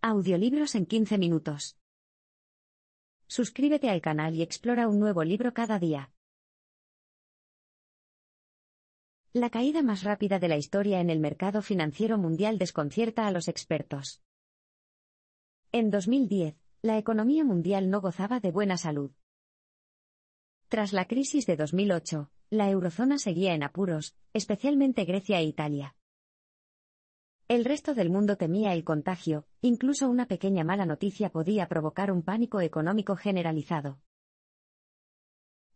Audiolibros en 15 minutos. Suscríbete al canal y explora un nuevo libro cada día. La caída más rápida de la historia en el mercado financiero mundial desconcierta a los expertos. En 2010, la economía mundial no gozaba de buena salud. Tras la crisis de 2008, la eurozona seguía en apuros, especialmente Grecia e Italia. El resto del mundo temía el contagio, incluso una pequeña mala noticia podía provocar un pánico económico generalizado.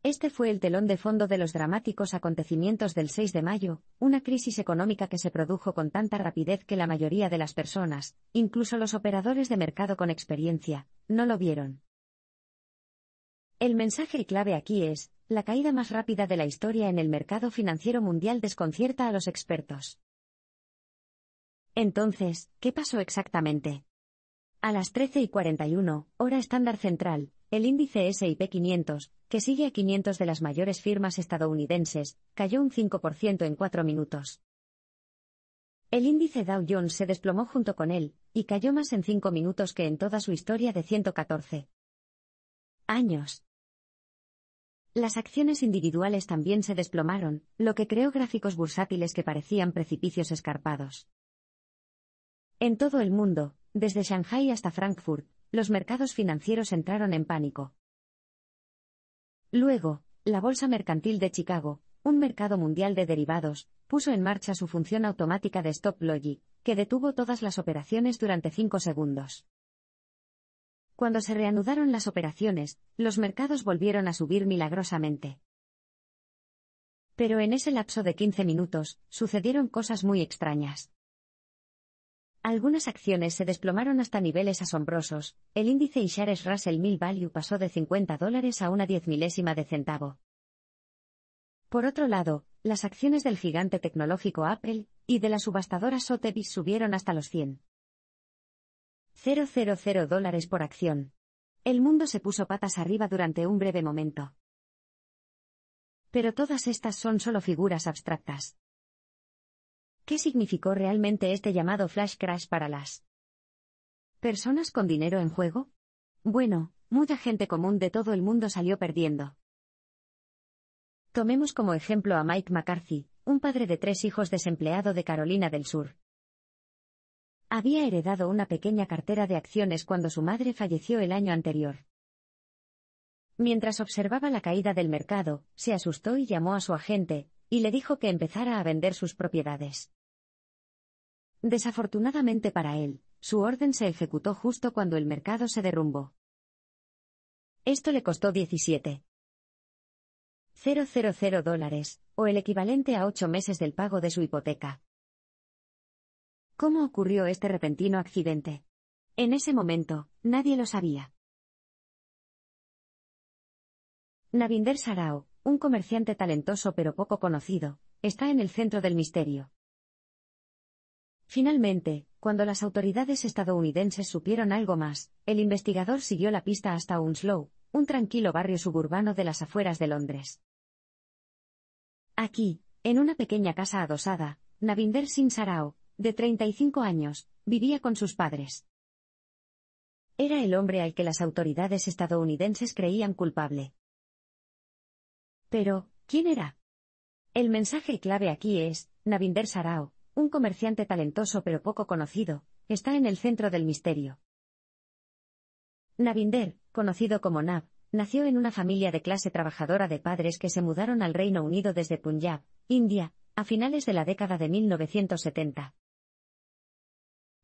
Este fue el telón de fondo de los dramáticos acontecimientos del 6 de mayo, una crisis económica que se produjo con tanta rapidez que la mayoría de las personas, incluso los operadores de mercado con experiencia, no lo vieron. El mensaje clave aquí es: la caída más rápida de la historia en el mercado financiero mundial desconcierta a los expertos. Entonces, ¿qué pasó exactamente? A las 13:41, hora estándar central, el índice S&P 500, que sigue a 500 de las mayores firmas estadounidenses, cayó un 5% en 4 minutos. El índice Dow Jones se desplomó junto con él, y cayó más en 5 minutos que en toda su historia de 114 años. Las acciones individuales también se desplomaron, lo que creó gráficos bursátiles que parecían precipicios escarpados. En todo el mundo, desde Shanghái hasta Frankfurt, los mercados financieros entraron en pánico. Luego, la Bolsa Mercantil de Chicago, un mercado mundial de derivados, puso en marcha su función automática de Stop Logic, que detuvo todas las operaciones durante 5 segundos. Cuando se reanudaron las operaciones, los mercados volvieron a subir milagrosamente. Pero en ese lapso de 15 minutos, sucedieron cosas muy extrañas. Algunas acciones se desplomaron hasta niveles asombrosos. El índice iShares Russell 1000 Value pasó de $50 a una 10 milésima de centavo. Por otro lado, las acciones del gigante tecnológico Apple y de la subastadora Sotheby's subieron hasta los $100,000 por acción. El mundo se puso patas arriba durante un breve momento. Pero todas estas son solo figuras abstractas. ¿Qué significó realmente este llamado flash crash para las personas con dinero en juego? Bueno, mucha gente común de todo el mundo salió perdiendo. Tomemos como ejemplo a Mike McCarthy, un padre de 3 hijos desempleado de Carolina del Sur. Había heredado una pequeña cartera de acciones cuando su madre falleció el año anterior. Mientras observaba la caída del mercado, se asustó y llamó a su agente, y le dijo que empezara a vender sus propiedades. Desafortunadamente para él, su orden se ejecutó justo cuando el mercado se derrumbó. Esto le costó $17,000, o el equivalente a 8 meses del pago de su hipoteca. ¿Cómo ocurrió este repentino accidente? En ese momento, nadie lo sabía. Navinder Sarao, un comerciante talentoso pero poco conocido, está en el centro del misterio. Finalmente, cuando las autoridades estadounidenses supieron algo más, el investigador siguió la pista hasta Hounslow, un tranquilo barrio suburbano de las afueras de Londres. Aquí, en una pequeña casa adosada, Navinder Singh Sarao, de 35 años, vivía con sus padres. Era el hombre al que las autoridades estadounidenses creían culpable. Pero, ¿quién era? El mensaje clave aquí es: Navinder Sarao, un comerciante talentoso pero poco conocido, está en el centro del misterio. Navinder, conocido como Nav, nació en una familia de clase trabajadora de padres que se mudaron al Reino Unido desde Punjab, India, a finales de la década de 1970.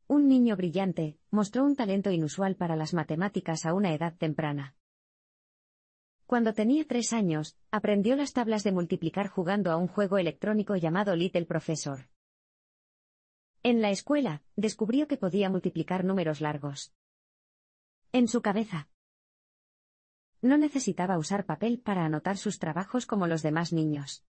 Un niño brillante, mostró un talento inusual para las matemáticas a una edad temprana. Cuando tenía 3 años, aprendió las tablas de multiplicar jugando a un juego electrónico llamado Little Professor. En la escuela, descubrió que podía multiplicar números largos. En su cabeza. No necesitaba usar papel para anotar sus trabajos como los demás niños.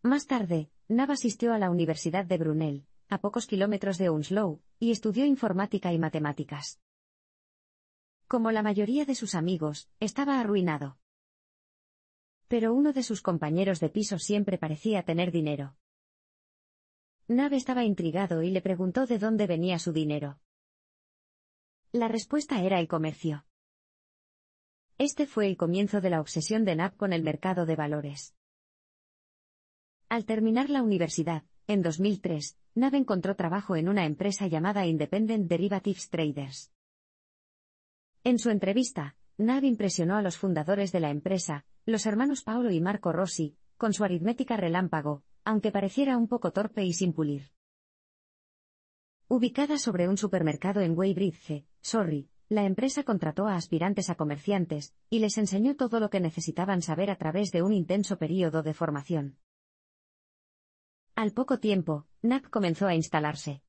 Más tarde, Nav asistió a la Universidad de Brunel, a pocos kilómetros de Hounslow, y estudió informática y matemáticas. Como la mayoría de sus amigos, estaba arruinado. Pero uno de sus compañeros de piso siempre parecía tener dinero. Nav estaba intrigado y le preguntó de dónde venía su dinero. La respuesta era el comercio. Este fue el comienzo de la obsesión de Knapp con el mercado de valores. Al terminar la universidad, en 2003, Knapp encontró trabajo en una empresa llamada Independent Derivatives Traders. En su entrevista, Knapp impresionó a los fundadores de la empresa, los hermanos Paolo y Marco Rossi, con su aritmética relámpago, aunque pareciera un poco torpe y sin pulir. Ubicada sobre un supermercado en Weybridge, Surrey, la empresa contrató a aspirantes a comerciantes, y les enseñó todo lo que necesitaban saber a través de un intenso período de formación. Al poco tiempo, Knapp comenzó a instalarse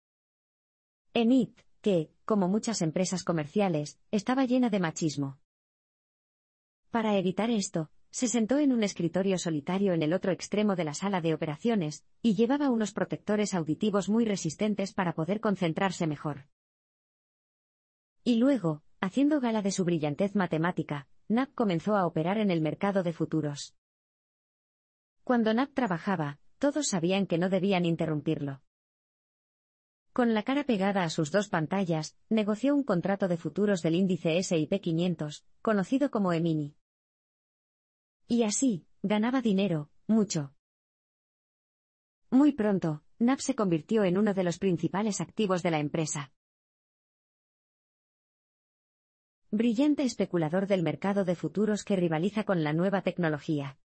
en IT, que, como muchas empresas comerciales, estaba llena de machismo. Para evitar esto, se sentó en un escritorio solitario en el otro extremo de la sala de operaciones, y llevaba unos protectores auditivos muy resistentes para poder concentrarse mejor. Y luego, haciendo gala de su brillantez matemática, Knapp comenzó a operar en el mercado de futuros. Cuando Knapp trabajaba, todos sabían que no debían interrumpirlo. Con la cara pegada a sus dos pantallas, negoció un contrato de futuros del índice S&P 500, conocido como E-mini. Y así, ganaba dinero, mucho. Muy pronto, Knapp se convirtió en uno de los principales activos de la empresa. Brillante especulador del mercado de futuros que rivaliza con la nueva tecnología.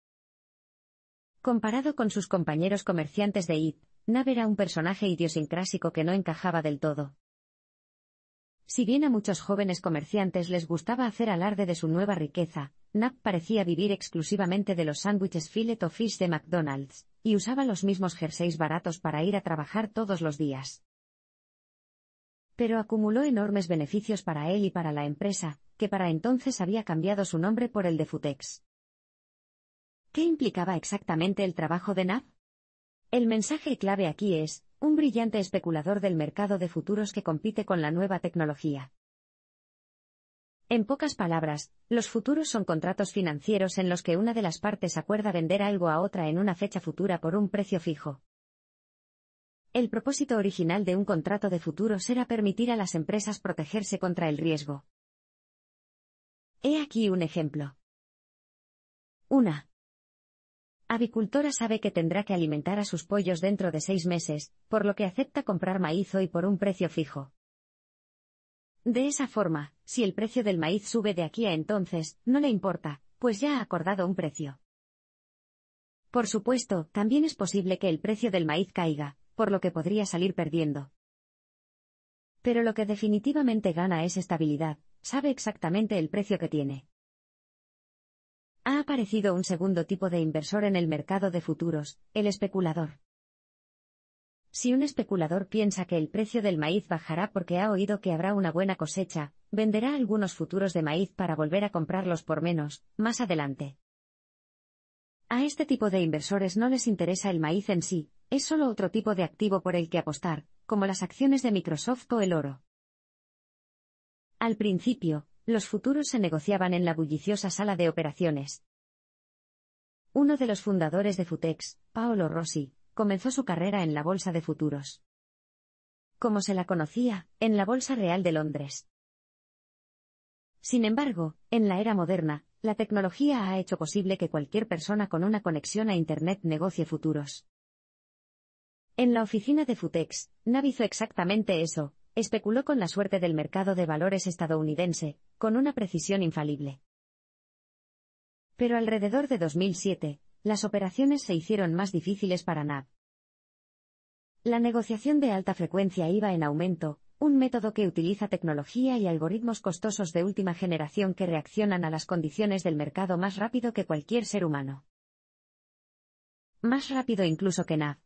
Comparado con sus compañeros comerciantes de IT, Knapp era un personaje idiosincrásico que no encajaba del todo. Si bien a muchos jóvenes comerciantes les gustaba hacer alarde de su nueva riqueza, Knapp parecía vivir exclusivamente de los sándwiches Filet o Fish de McDonald's, y usaba los mismos jerseys baratos para ir a trabajar todos los días. Pero acumuló enormes beneficios para él y para la empresa, que para entonces había cambiado su nombre por el de Futex. ¿Qué implicaba exactamente el trabajo de Knapp? El mensaje clave aquí es, un brillante especulador del mercado de futuros que compite con la nueva tecnología. En pocas palabras, los futuros son contratos financieros en los que una de las partes acuerda vender algo a otra en una fecha futura por un precio fijo. El propósito original de un contrato de futuros era permitir a las empresas protegerse contra el riesgo. He aquí un ejemplo. Una avicultora sabe que tendrá que alimentar a sus pollos dentro de 6 meses, por lo que acepta comprar maíz hoy por un precio fijo. De esa forma, si el precio del maíz sube de aquí a entonces, no le importa, pues ya ha acordado un precio. Por supuesto, también es posible que el precio del maíz caiga, por lo que podría salir perdiendo. Pero lo que definitivamente gana es estabilidad, sabe exactamente el precio que tiene. Ha aparecido un segundo tipo de inversor en el mercado de futuros, el especulador. Si un especulador piensa que el precio del maíz bajará porque ha oído que habrá una buena cosecha, venderá algunos futuros de maíz para volver a comprarlos por menos, más adelante. A este tipo de inversores no les interesa el maíz en sí, es solo otro tipo de activo por el que apostar, como las acciones de Microsoft o el oro. Al principio, los futuros se negociaban en la bulliciosa sala de operaciones. Uno de los fundadores de Futex, Paolo Rossi, comenzó su carrera en la bolsa de futuros. Como se la conocía, en la Bolsa Real de Londres. Sin embargo, en la era moderna, la tecnología ha hecho posible que cualquier persona con una conexión a Internet negocie futuros. En la oficina de Futex, Knapp hizo exactamente eso, especuló con la suerte del mercado de valores estadounidense, con una precisión infalible. Pero alrededor de 2007, las operaciones se hicieron más difíciles para Knapp. La negociación de alta frecuencia iba en aumento, un método que utiliza tecnología y algoritmos costosos de última generación que reaccionan a las condiciones del mercado más rápido que cualquier ser humano. Más rápido incluso que Knapp.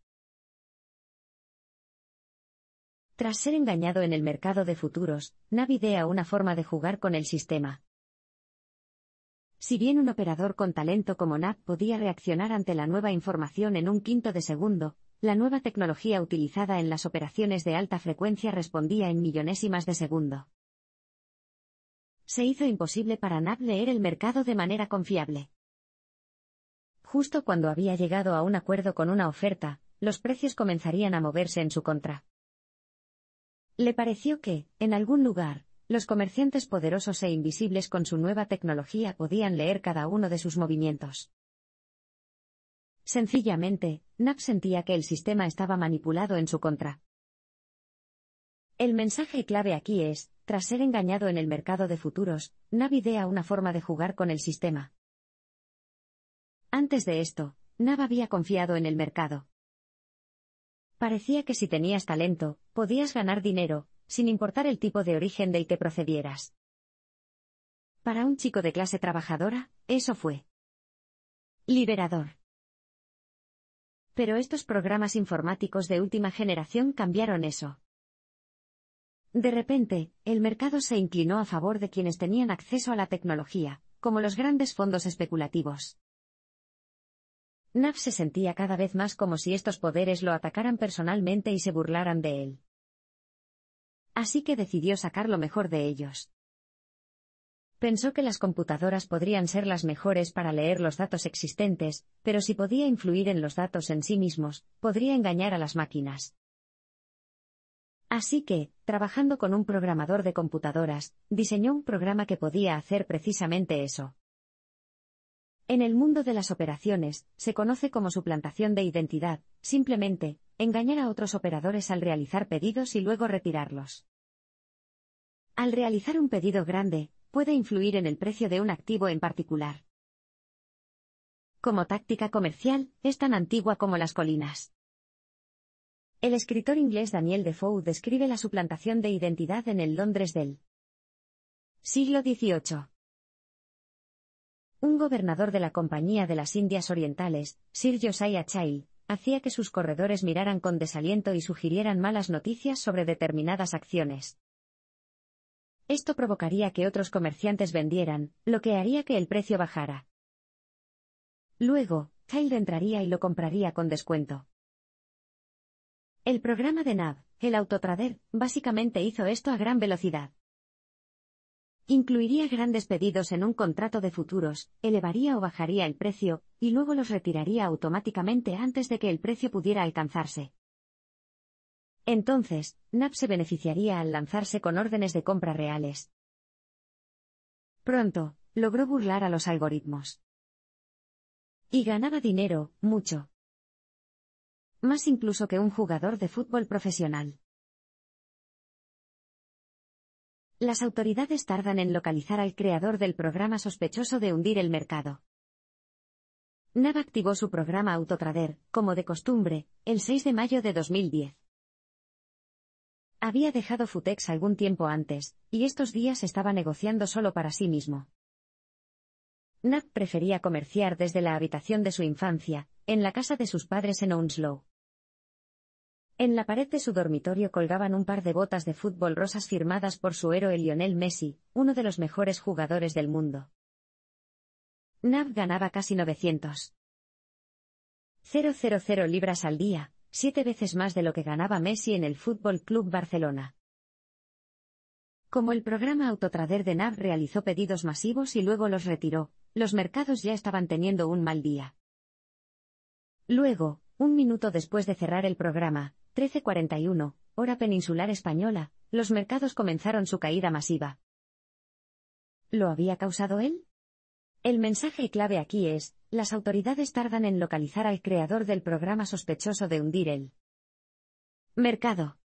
Tras ser engañado en el mercado de futuros, Knapp idea una forma de jugar con el sistema. Si bien un operador con talento como Knapp podía reaccionar ante la nueva información en un quinto de segundo, la nueva tecnología utilizada en las operaciones de alta frecuencia respondía en millonésimas de segundo. Se hizo imposible para Knapp leer el mercado de manera confiable. Justo cuando había llegado a un acuerdo con una oferta, los precios comenzarían a moverse en su contra. Le pareció que, en algún lugar, los comerciantes poderosos e invisibles con su nueva tecnología podían leer cada uno de sus movimientos. Sencillamente, Knapp sentía que el sistema estaba manipulado en su contra. El mensaje clave aquí es, tras ser engañado en el mercado de futuros, Knapp idea una forma de jugar con el sistema. Antes de esto, Knapp había confiado en el mercado. Parecía que si tenías talento, podías ganar dinero, sin importar el tipo de origen del que procedieras. Para un chico de clase trabajadora, eso fue liberador. Pero estos programas informáticos de última generación cambiaron eso. De repente, el mercado se inclinó a favor de quienes tenían acceso a la tecnología, como los grandes fondos especulativos. Knapp se sentía cada vez más como si estos poderes lo atacaran personalmente y se burlaran de él. Así que decidió sacar lo mejor de ellos. Pensó que las computadoras podrían ser las mejores para leer los datos existentes, pero si podía influir en los datos en sí mismos, podría engañar a las máquinas. Así que, trabajando con un programador de computadoras, diseñó un programa que podía hacer precisamente eso. En el mundo de las operaciones, se conoce como suplantación de identidad, simplemente, engañar a otros operadores al realizar pedidos y luego retirarlos. Al realizar un pedido grande, puede influir en el precio de un activo en particular. Como táctica comercial, es tan antigua como las colinas. El escritor inglés Daniel Defoe describe la suplantación de identidad en el Londres del siglo XVIII. Un gobernador de la Compañía de las Indias Orientales, Sir Josiah Child, hacía que sus corredores miraran con desaliento y sugirieran malas noticias sobre determinadas acciones. Esto provocaría que otros comerciantes vendieran, lo que haría que el precio bajara. Luego, Child entraría y lo compraría con descuento. El programa de Knapp, el autotrader, básicamente hizo esto a gran velocidad. Incluiría grandes pedidos en un contrato de futuros, elevaría o bajaría el precio, y luego los retiraría automáticamente antes de que el precio pudiera alcanzarse. Entonces, Knapp se beneficiaría al lanzarse con órdenes de compra reales. Pronto, logró burlar a los algoritmos. Y ganaba dinero, mucho. Más incluso que un jugador de fútbol profesional. Las autoridades tardan en localizar al creador del programa sospechoso de hundir el mercado. Knapp activó su programa Autotrader, como de costumbre, el 6 de mayo de 2010. Había dejado Futex algún tiempo antes, y estos días estaba negociando solo para sí mismo. Knapp prefería comerciar desde la habitación de su infancia, en la casa de sus padres en Hounslow. En la pared de su dormitorio colgaban un par de botas de fútbol rosas firmadas por su héroe Lionel Messi, uno de los mejores jugadores del mundo. Knapp ganaba casi 900.000 libras al día, 7 veces más de lo que ganaba Messi en el Fútbol Club Barcelona. Como el programa Autotrader de Knapp realizó pedidos masivos y luego los retiró, los mercados ya estaban teniendo un mal día. Luego, un minuto después de cerrar el programa, 13:41, hora peninsular española, los mercados comenzaron su caída masiva. ¿Lo había causado él? El mensaje clave aquí es, las autoridades tardan en localizar al creador del programa sospechoso de hundir el mercado.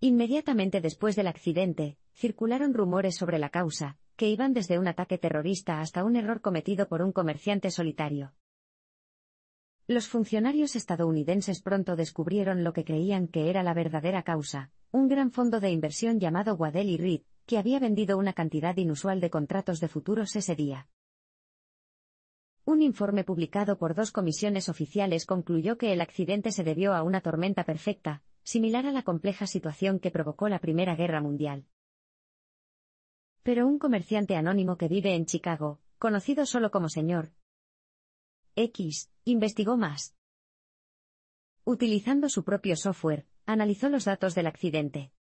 Inmediatamente después del accidente, circularon rumores sobre la causa, que iban desde un ataque terrorista hasta un error cometido por un comerciante solitario. Los funcionarios estadounidenses pronto descubrieron lo que creían que era la verdadera causa, un gran fondo de inversión llamado Waddell & Reed, que había vendido una cantidad inusual de contratos de futuros ese día. Un informe publicado por 2 comisiones oficiales concluyó que el accidente se debió a una tormenta perfecta, similar a la compleja situación que provocó la Primera Guerra Mundial. Pero un comerciante anónimo que vive en Chicago, conocido solo como Sr. X, investigó más. Utilizando su propio software, analizó los datos del accidente.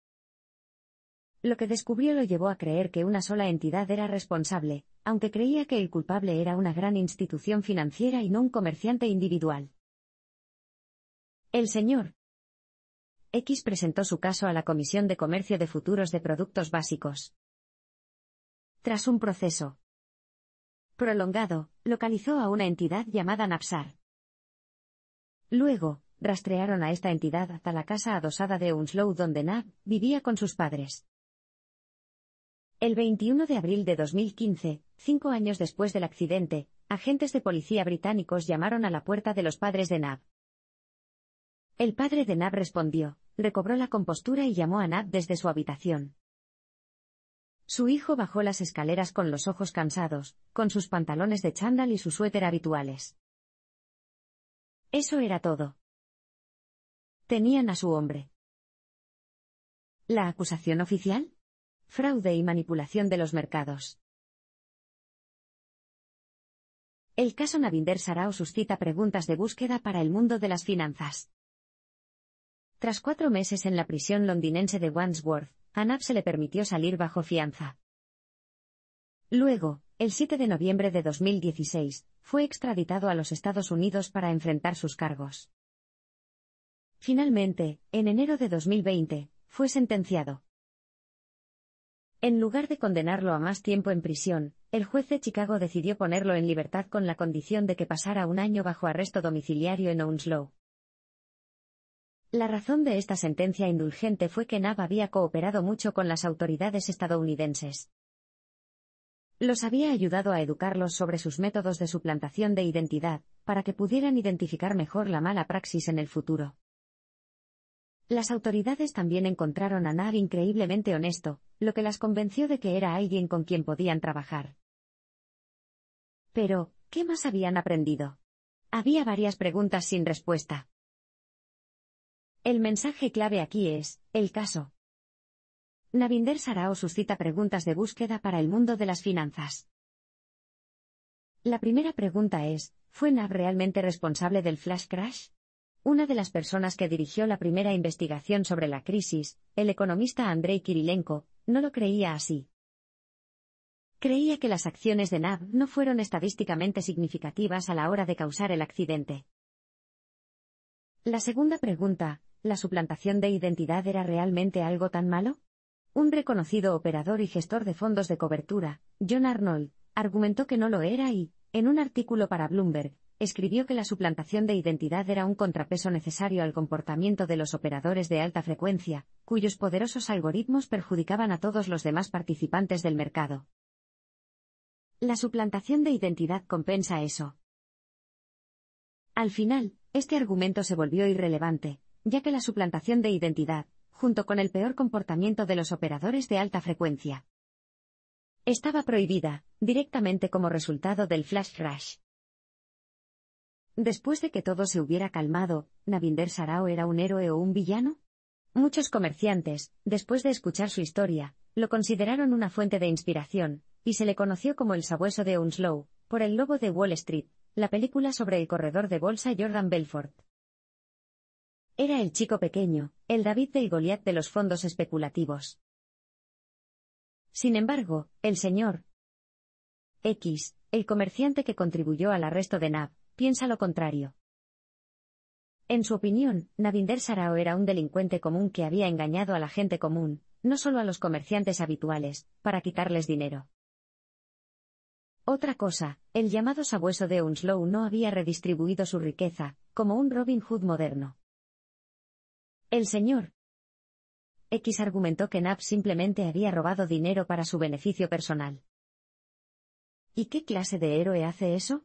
Lo que descubrió lo llevó a creer que una sola entidad era responsable, aunque creía que el culpable era una gran institución financiera y no un comerciante individual. El Sr. X presentó su caso a la Comisión de Comercio de Futuros de Productos Básicos. Tras un proceso prolongado, localizó a una entidad llamada Napsar. Luego, rastrearon a esta entidad hasta la casa adosada de Hounslow donde Nab vivía con sus padres. El 21 de abril de 2015, 5 años después del accidente, agentes de policía británicos llamaron a la puerta de los padres de Nab. El padre de Nab respondió, recobró la compostura y llamó a Nab desde su habitación. Su hijo bajó las escaleras con los ojos cansados, con sus pantalones de chándal y su suéter habituales. Eso era todo. Tenían a su hombre. ¿La acusación oficial? Fraude y manipulación de los mercados. El caso Navinder Sarao suscita preguntas de búsqueda para el mundo de las finanzas. Tras 4 meses en la prisión londinense de Wandsworth, a Nab se le permitió salir bajo fianza. Luego, el 7 de noviembre de 2016, fue extraditado a los Estados Unidos para enfrentar sus cargos. Finalmente, en enero de 2020, fue sentenciado. En lugar de condenarlo a más tiempo en prisión, el juez de Chicago decidió ponerlo en libertad con la condición de que pasara 1 año bajo arresto domiciliario en Hounslow. La razón de esta sentencia indulgente fue que Nab había cooperado mucho con las autoridades estadounidenses. Los había ayudado a educarlos sobre sus métodos de suplantación de identidad, para que pudieran identificar mejor la mala praxis en el futuro. Las autoridades también encontraron a Nab increíblemente honesto, lo que las convenció de que era alguien con quien podían trabajar. Pero, ¿qué más habían aprendido? Había varias preguntas sin respuesta. El mensaje clave aquí es, el caso Navinder Sarao suscita preguntas de búsqueda para el mundo de las finanzas. La primera pregunta es, ¿fue Nab realmente responsable del flash crash? Una de las personas que dirigió la primera investigación sobre la crisis, el economista Andrei Kirilenko, no lo creía así. Creía que las acciones de Nab no fueron estadísticamente significativas a la hora de causar el accidente. La segunda pregunta, ¿la suplantación de identidad era realmente algo tan malo? Un reconocido operador y gestor de fondos de cobertura, John Arnold, argumentó que no lo era y, en un artículo para Bloomberg, escribió que la suplantación de identidad era un contrapeso necesario al comportamiento de los operadores de alta frecuencia, cuyos poderosos algoritmos perjudicaban a todos los demás participantes del mercado. La suplantación de identidad compensa eso. Al final, este argumento se volvió irrelevante, ya que la suplantación de identidad, junto con el peor comportamiento de los operadores de alta frecuencia, estaba prohibida, directamente como resultado del flash crash. Después de que todo se hubiera calmado, ¿Navinder Sarao era un héroe o un villano? Muchos comerciantes, después de escuchar su historia, lo consideraron una fuente de inspiración, y se le conoció como el sabueso de Hounslow, por El lobo de Wall Street, la película sobre el corredor de bolsa Jordan Belfort. Era el chico pequeño, el David y Goliat de los fondos especulativos. Sin embargo, el señor X, el comerciante que contribuyó al arresto de Nab, piensa lo contrario. En su opinión, Navinder Sarao era un delincuente común que había engañado a la gente común, no solo a los comerciantes habituales, para quitarles dinero. Otra cosa, el llamado sabueso de Hounslow no había redistribuido su riqueza, como un Robin Hood moderno. El señor X argumentó que Nab simplemente había robado dinero para su beneficio personal. ¿Y qué clase de héroe hace eso?